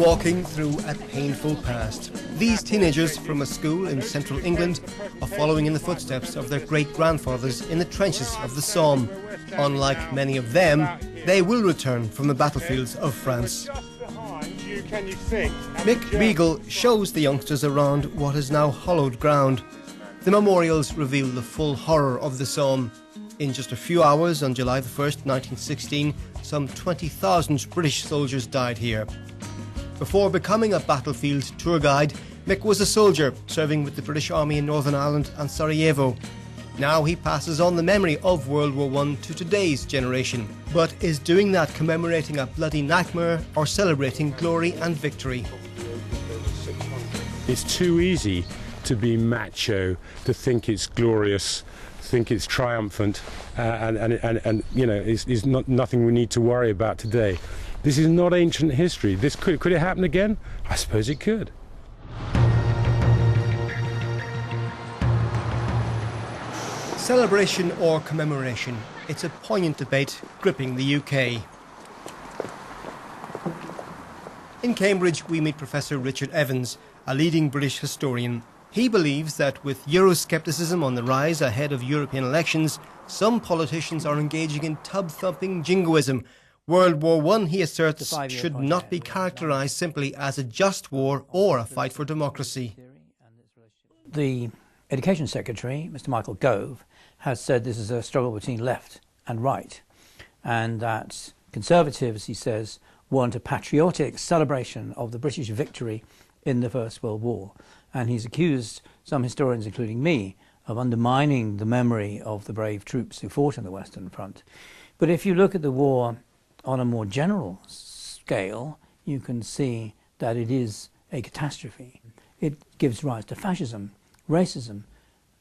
walking through a painful past. These teenagers from a school in central England are following in the footsteps of their great-grandfathers in the trenches of the Somme. Unlike many of them, they will return from the battlefields of France. Mick Biegel shows the youngsters around what is now hallowed ground. The memorials reveal the full horror of the Somme. In just a few hours, on July the 1st, 1916, some 20,000 British soldiers died here. Before becoming a battlefield tour guide, Mick was a soldier serving with the British Army in Northern Ireland and Sarajevo. Now he passes on the memory of World War I to today's generation. But is doing that commemorating a bloody nightmare or celebrating glory and victory? It's too easy to be macho, to think it's glorious, think it's triumphant, and you know, is not nothing we need to worry about today. This is not ancient history. This could it happen again? I suppose it could. Celebration or commemoration? It's a poignant debate gripping the UK. In Cambridge, we meet Professor Richard Evans, a leading British historian. He believes that with Euroscepticism on the rise ahead of European elections, some politicians are engaging in tub-thumping jingoism. World War I, he asserts, should not be characterised simply as a just war or a fight for democracy. The Education Secretary, Mr. Michael Gove, has said this is a struggle between left and right, and that Conservatives, he says, want a patriotic celebration of the British victory in the First World War. And he's accused some historians, including me, of undermining the memory of the brave troops who fought on the Western Front. But if you look at the war on a more general scale, you can see that it is a catastrophe. It gives rise to fascism, racism.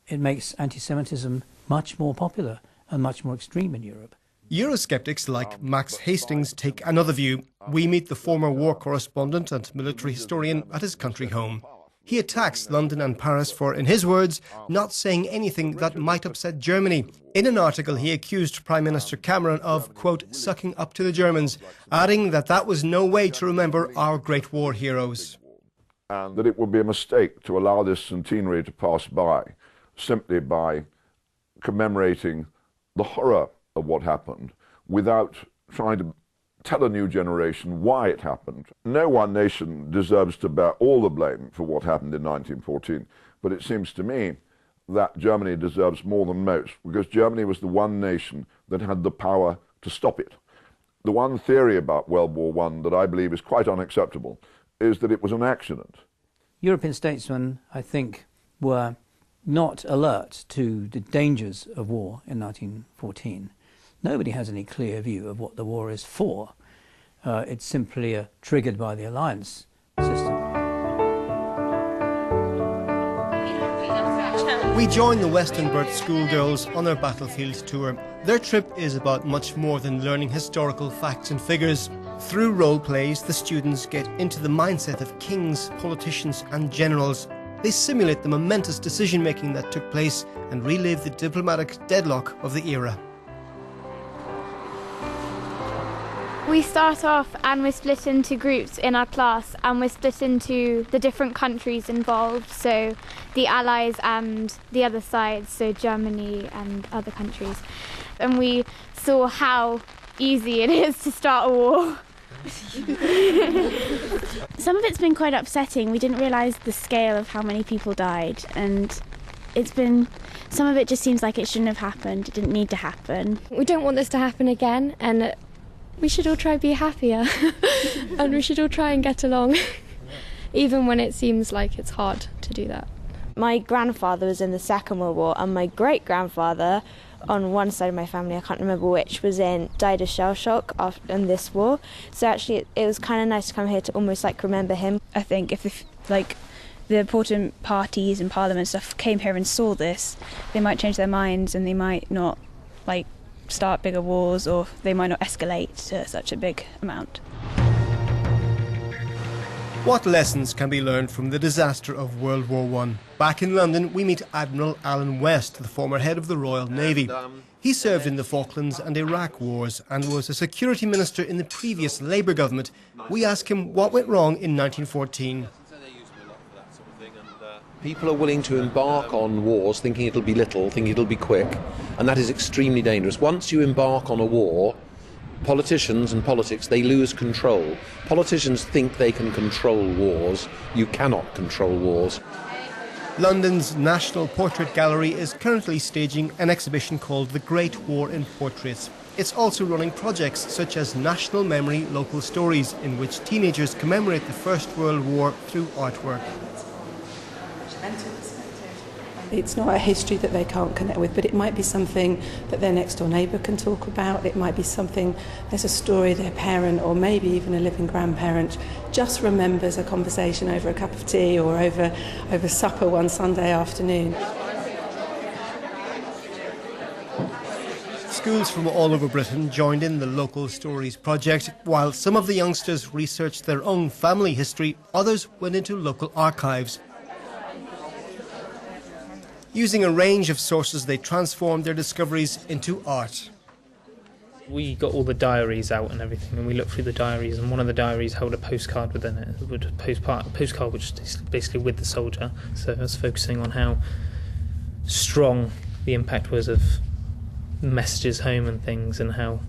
It makes anti-Semitism much more popular and much more extreme in Europe. Eurosceptics like Max Hastings take another view. We meet the former war correspondent and military historian at his country home. He attacks London and Paris for, in his words, not saying anything that might upset Germany. In an article, he accused Prime Minister Cameron of, quote, sucking up to the Germans, adding that that was no way to remember our Great War heroes. And that it would be a mistake to allow this centenary to pass by simply by commemorating the horror of what happened without trying to tell a new generation why it happened. No one nation deserves to bear all the blame for what happened in 1914, but it seems to me that Germany deserves more than most, because Germany was the one nation that had the power to stop it. The one theory about World War I that I believe is quite unacceptable is that it was an accident. European statesmen, I think, were not alert to the dangers of war in 1914. Nobody has any clear view of what the war is for. It's simply triggered by the alliance system. We join the Westonbirt schoolgirls on their battlefield tour. Their trip is about much more than learning historical facts and figures. Through role plays, the students get into the mindset of kings, politicians and generals. They simulate the momentous decision-making that took place and relive the diplomatic deadlock of the era. We start off and we're split into groups in our class, and we're split into the different countries involved, so the Allies and the other side, so Germany and other countries. And we saw how easy it is to start a war. Some of it's been quite upsetting. We didn't realise the scale of how many people died, and some of it just seems like it shouldn't have happened, it didn't need to happen. We don't want this to happen again, and we should all try to be happier and we should all try and get along, even when it seems like it's hard to do that. My grandfather was in the Second World War, and my great-grandfather, on one side of my family, I can't remember which, died of shell shock in this war. So actually it was kind of nice to come here to almost like remember him. I think if like the important parties and parliament stuff came here and saw this, they might change their minds and they might not like start bigger wars, or they might not escalate to such a big amount. What lessons can be learned from the disaster of World War I? Back in London, we meet Admiral Alan West, the former head of the Royal Navy. He served in the Falklands and Iraq wars and was a security minister in the previous Labour government. We ask him what went wrong in 1914. People are willing to embark on wars thinking it'll be little, thinking it'll be quick, and that is extremely dangerous. Once you embark on a war, politicians and politics, they lose control. Politicians think they can control wars. You cannot control wars. London's National Portrait Gallery is currently staging an exhibition called The Great War in Portraits. It's also running projects such as National Memory Local Stories, in which teenagers commemorate the First World War through artwork. It's not a history that they can't connect with, but it might be something that their next door neighbour can talk about. It might be something, there's a story their parent or maybe even a living grandparent just remembers a conversation over a cup of tea or over supper one Sunday afternoon. Schools from all over Britain joined in the Local Stories project. While some of the youngsters researched their own family history, others went into local archives. Using a range of sources, they transformed their discoveries into art. We got all the diaries out and everything, and we looked through the diaries, and one of the diaries held a postcard within it, a postcard which is basically with the soldier. So I was focusing on how strong the impact was of messages home and things, and how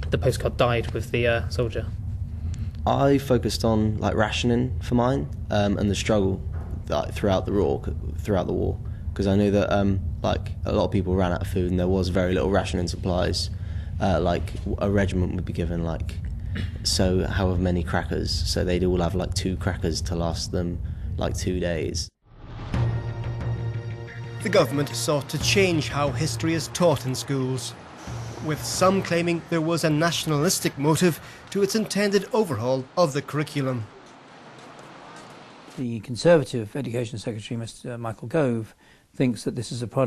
the postcard died with the soldier. I focused on rationing for mine and the struggle throughout the war. Because I knew that a lot of people ran out of food and there was very little rationing supplies. A regiment would be given however many crackers, so they'd all have 2 crackers to last them 2 days. The government sought to change how history is taught in schools, with some claiming there was a nationalistic motive to its intended overhaul of the curriculum. The Conservative Education Secretary, Mr. Michael Gove, thinks that this is a product